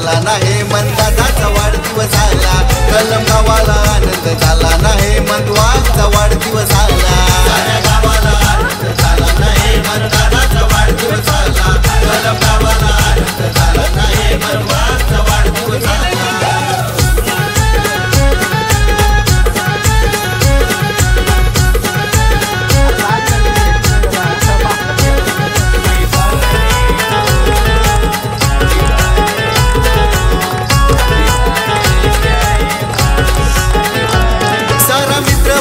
झाला ना हेमंतदाचा वाढदिवस आला कलम गावाला आनंद झाला ना हेमंतवाचा वाढदिवस आला साऱ्या गावाला आनंद झाला ना हेमंतदाचा वाढदिवस आला कलम गावाला आनंद झाला ना हेमंतवाचा वाढदिवस आला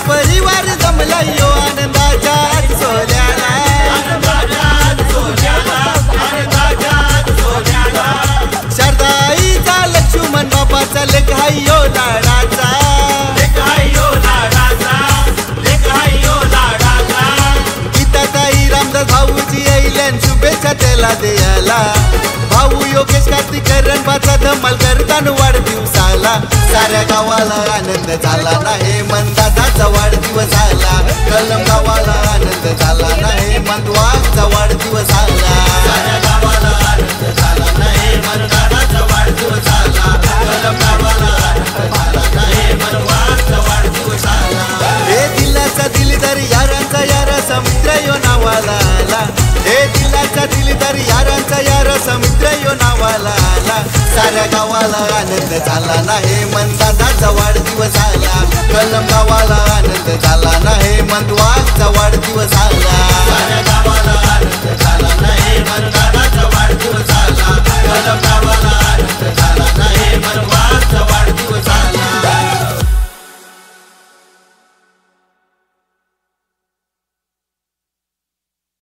परिवार जमला यो आनंदाच्या सोहळ्याला शारदाईचा लक्ष्मण बाबाचा लेक हाय यो लाडाचा गीताताई रामदास भाऊजी येईल्यान शुभेच्छा त्याला द्यायला भाऊ योगेश कार्तिकरण बाचा धमाल करताना वाढदिवसाला साऱ्या गावाला आनंद झाला ना हेमंतदाचा वाढदिवस आला कलम गावाला आनंद झाला ना हेमंतवाचा वाढदिवस आला साऱ्या गावाला आनंद झाला ना हेमंतदाचा वाढदिवस आला कलम गावाला आनंद झाला ना हेमंतवाचा वाढदिवस आला हे दिलाचा दिलदार यारांचा यारा समुद्र यो नावाला आला हे दिलाचा दिलदार यारांचा यारा समुद्र यो नावाला आला साऱ्या गावाला आनंद झाला ना हेमंतदाचा वाढदिवस आला कलम गावाला आनंद झाला ना हेमंतवाचा वाढदिवस आला